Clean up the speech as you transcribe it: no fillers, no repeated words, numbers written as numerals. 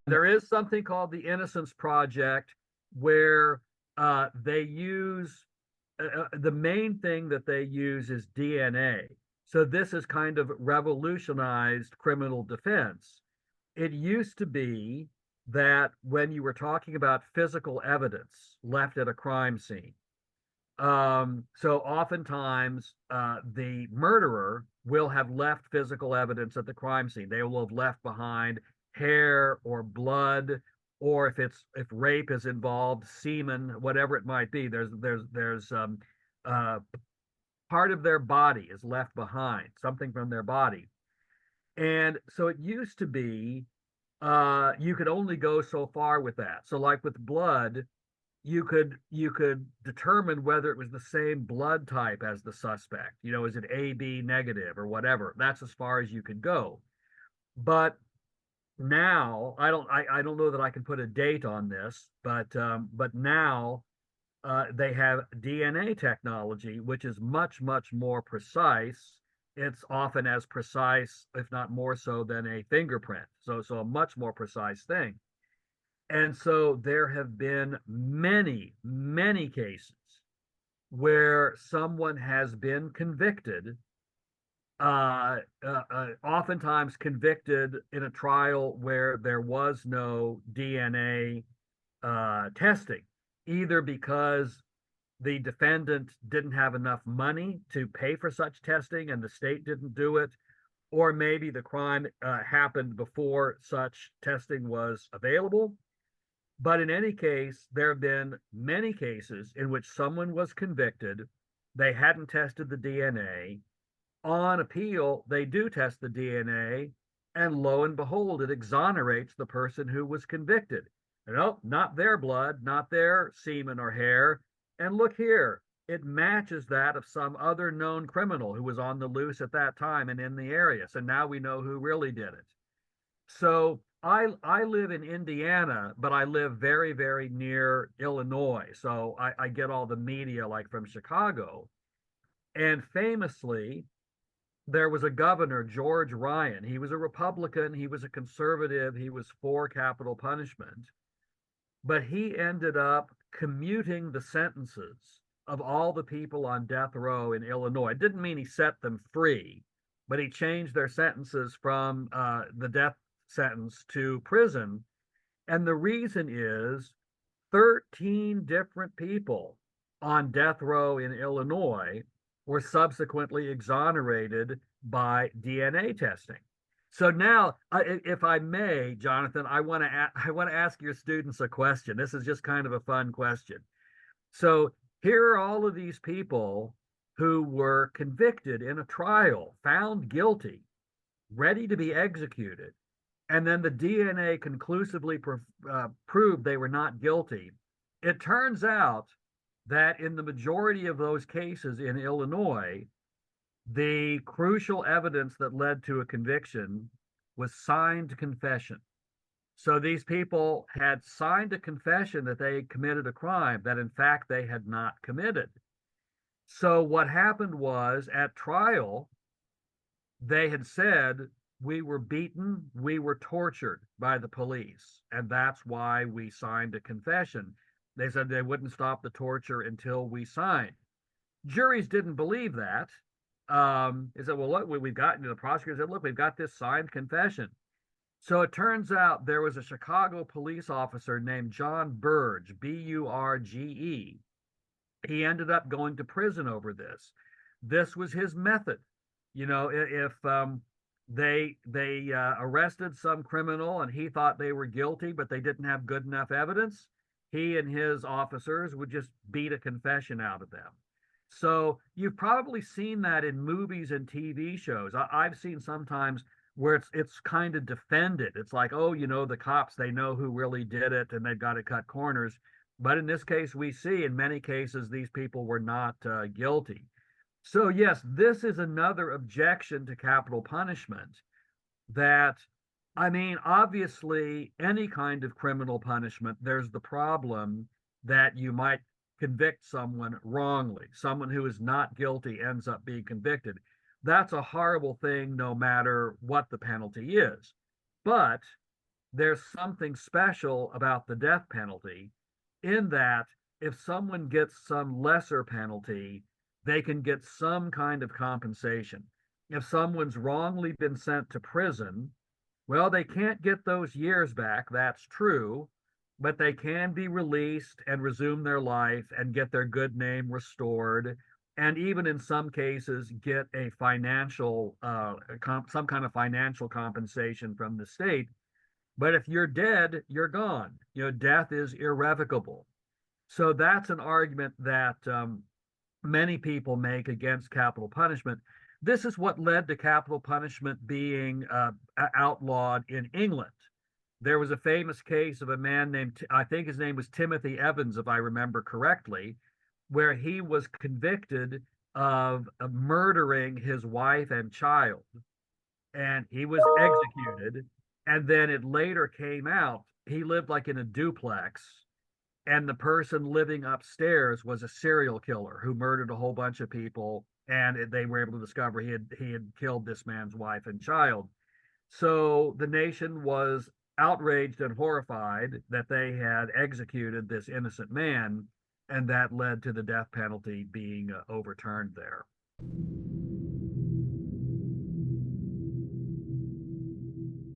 There is something called the Innocence Project where they use the main thing that they use is DNA. So this has kind of revolutionized criminal defense. It used to be that when you were talking about physical evidence left at a crime scene, so oftentimes the murderer will have left physical evidence at the crime scene. They will have left behind hair or blood, or if rape is involved, semen, whatever it might be. There's uh, part of their body is left behind, something from their body. And so it used to be you could only go so far with that. So like with blood, you could determine whether it was the same blood type as the suspect. You know, is it AB negative or whatever? That's as far as you could go. But now I don't know that I can put a date on this, but now they have DNA technology, which is much more precise. It's often as precise, if not more so, than a fingerprint. So a much more precise thing. And so there have been many cases where someone has been convicted, oftentimes convicted in a trial where there was no DNA testing, either because the defendant didn't have enough money to pay for such testing and the state didn't do it, or maybe the crime happened before such testing was available. But in any case, there have been many cases in which someone was convicted, they hadn't tested the DNA. On appeal, they do test the DNA, and lo and behold, it exonerates the person who was convicted. No, not their blood, not their semen or hair. And look here, it matches that of some other known criminal who was on the loose at that time and in the area. So now we know who really did it. So I live in Indiana, but I live very near Illinois. So I get all the media like from Chicago. And famously, there was a governor, George Ryan. He was a Republican, he was a conservative, he was for capital punishment, but he ended up commuting the sentences of all the people on death row in Illinois. It didn't mean he set them free, but he changed their sentences from the death sentence to prison. And the reason is 13 different people on death row in Illinois were subsequently exonerated by DNA testing. So now, if I may, Jonathan, I want to ask your students a question. This is just kind of a fun question. So here are all of these people who were convicted in a trial, found guilty, ready to be executed, and then the DNA conclusively proved they were not guilty. It turns out that in the majority of those cases in Illinois, the crucial evidence that led to a conviction was signed confession. So these people had signed a confession that they committed a crime that in fact they had not committed. So what happened was at trial, they had said, we were beaten, we were tortured by the police, and that's why we signed a confession. They said they wouldn't stop the torture until we signed. Juries didn't believe that. They said, well, look, we've got, the prosecutor said, look, we've got this signed confession. So it turns out there was a Chicago police officer named John Burge, Burge. He ended up going to prison over this. This was his method. You know, if they arrested some criminal and he thought they were guilty, but they didn't have good enough evidence, he and his officers would just beat a confession out of them. So you've probably seen that in movies and TV shows. I've seen sometimes where it's kind of defended. It's like, oh, you know, the cops, they know who really did it and they've got to cut corners. But in this case, we see in many cases these people were not guilty. So yes, this is another objection to capital punishment that, I mean, obviously, any kind of criminal punishment, there's the problem that you might convict someone wrongly. Someone who is not guilty ends up being convicted. That's a horrible thing, no matter what the penalty is. But there's something special about the death penalty in that if someone gets some lesser penalty, they can get some kind of compensation. If someone's wrongly been sent to prison, well, they can't get those years back, that's true, but they can be released and resume their life and get their good name restored, and even in some cases get a financial, some kind of financial compensation from the state. But if you're dead, you're gone. You know, death is irrevocable. So that's an argument that many people make against capital punishment. This is what led to capital punishment being outlawed in England. There was a famous case of a man named, I think his name was Timothy Evans, if I remember correctly, where he was convicted of murdering his wife and child, and he was executed. And then it later came out he lived like in a duplex, and the person living upstairs was a serial killer who murdered a whole bunch of people, and they were able to discover he had killed this man's wife and child. So the nation was outraged and horrified that they had executed this innocent man, and that led to the death penalty being overturned there.